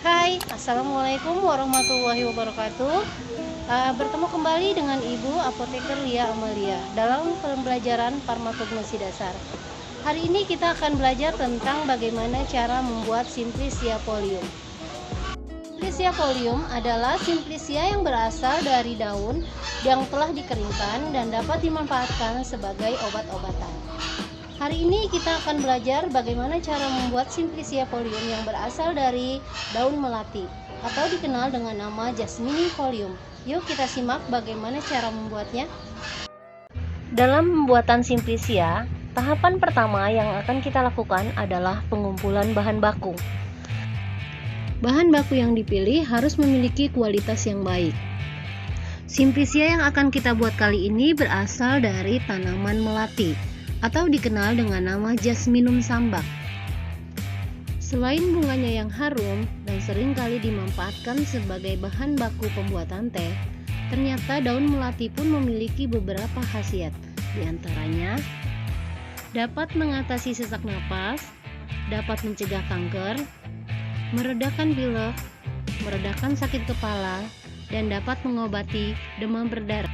Hai, Assalamualaikum warahmatullahi wabarakatuh. Bertemu kembali dengan Ibu Apoteker Lia Amalia dalam pembelajaran farmakognosi dasar. Hari ini kita akan belajar tentang bagaimana cara membuat Simplicia folium. Simplicia folium adalah Simplicia yang berasal dari daun yang telah dikeringkan dan dapat dimanfaatkan sebagai obat-obatan. Hari ini kita akan belajar bagaimana cara membuat Simplicia folium yang berasal dari daun melati atau dikenal dengan nama Jasmine folium. Yuk kita simak bagaimana cara membuatnya. Dalam pembuatan Simplicia, tahapan pertama yang akan kita lakukan adalah pengumpulan bahan baku. Bahan baku yang dipilih harus memiliki kualitas yang baik. Simplicia yang akan kita buat kali ini berasal dari tanaman melati atau dikenal dengan nama Jasminum sambac. Selain bunganya yang harum dan sering kali dimanfaatkan sebagai bahan baku pembuatan teh, ternyata daun melati pun memiliki beberapa khasiat. Di antaranya, dapat mengatasi sesak napas, dapat mencegah kanker, meredakan pilek, meredakan sakit kepala, dan dapat mengobati demam berdarah.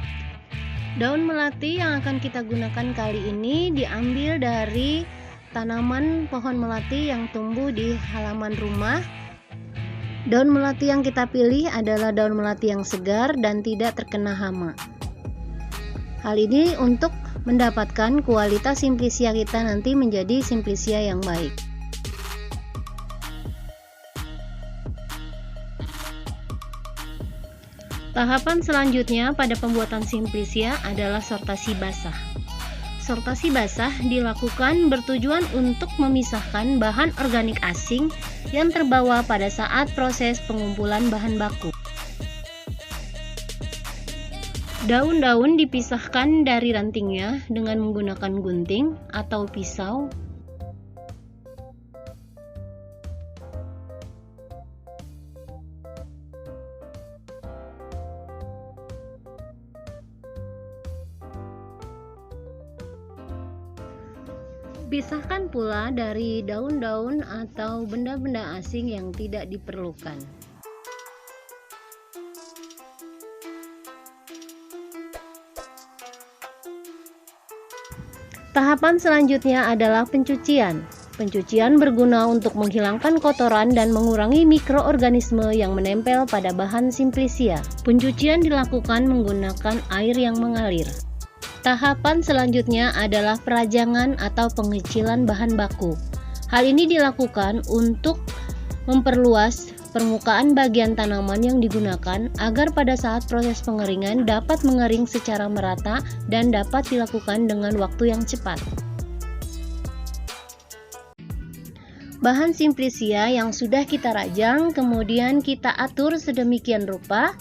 Daun melati yang akan kita gunakan kali ini diambil dari tanaman pohon melati yang tumbuh di halaman rumah. Daun melati yang kita pilih adalah daun melati yang segar dan tidak terkena hama. Hal ini untuk mendapatkan kualitas Simplicia kita nanti menjadi Simplicia yang baik. Tahapan selanjutnya pada pembuatan Simplicia adalah sortasi basah. Sortasi basah dilakukan bertujuan untuk memisahkan bahan organik asing yang terbawa pada saat proses pengumpulan bahan baku. Daun-daun dipisahkan dari rantingnya dengan menggunakan gunting atau pisau. Pisahkan pula dari daun-daun atau benda-benda asing yang tidak diperlukan. Tahapan selanjutnya adalah pencucian. Pencucian berguna untuk menghilangkan kotoran dan mengurangi mikroorganisme yang menempel pada bahan Simplicia. Pencucian dilakukan menggunakan air yang mengalir. Tahapan selanjutnya adalah perajangan atau pengecilan bahan baku. Hal ini dilakukan untuk memperluas permukaan bagian tanaman yang digunakan agar pada saat proses pengeringan dapat mengering secara merata dan dapat dilakukan dengan waktu yang cepat. Bahan Simplicia yang sudah kita rajang kemudian kita atur sedemikian rupa,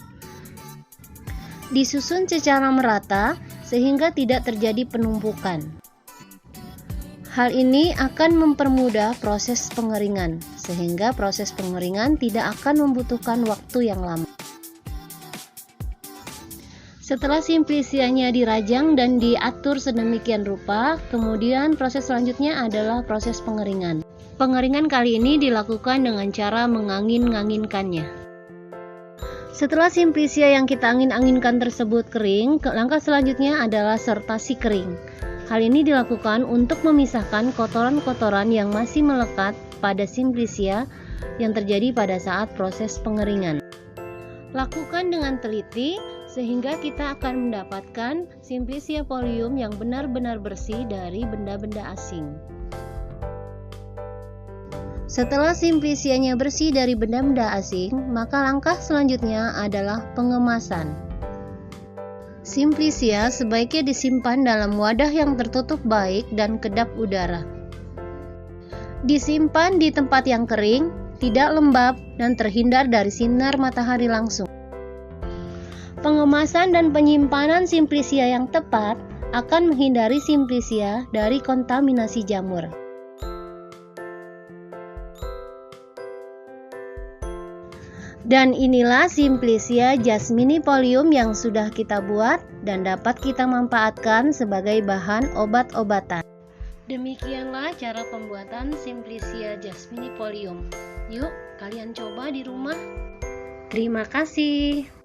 disusun secara merata sehingga tidak terjadi penumpukan. Hal ini akan mempermudah proses pengeringan, sehingga proses pengeringan tidak akan membutuhkan waktu yang lama. Setelah Simplicianya dirajang dan diatur sedemikian rupa, kemudian proses selanjutnya adalah proses pengeringan. Pengeringan kali ini dilakukan dengan cara mengangin-anginkannya. Setelah Simplicia yang kita angin-anginkan tersebut kering, langkah selanjutnya adalah sortasi kering. Hal ini dilakukan untuk memisahkan kotoran-kotoran yang masih melekat pada Simplicia yang terjadi pada saat proses pengeringan. Lakukan dengan teliti sehingga kita akan mendapatkan Simplicia folium yang benar-benar bersih dari benda-benda asing. Setelah Simplicianya bersih dari benda-benda asing, maka langkah selanjutnya adalah pengemasan. Simplicia sebaiknya disimpan dalam wadah yang tertutup baik dan kedap udara. Disimpan di tempat yang kering, tidak lembab, dan terhindar dari sinar matahari langsung. Pengemasan dan penyimpanan Simplicia yang tepat akan menghindari Simplicia dari kontaminasi jamur. Dan inilah Simplicia Jasmine folium yang sudah kita buat dan dapat kita manfaatkan sebagai bahan obat-obatan. Demikianlah cara pembuatan Simplicia jasminifolium. Yuk, kalian coba di rumah. Terima kasih.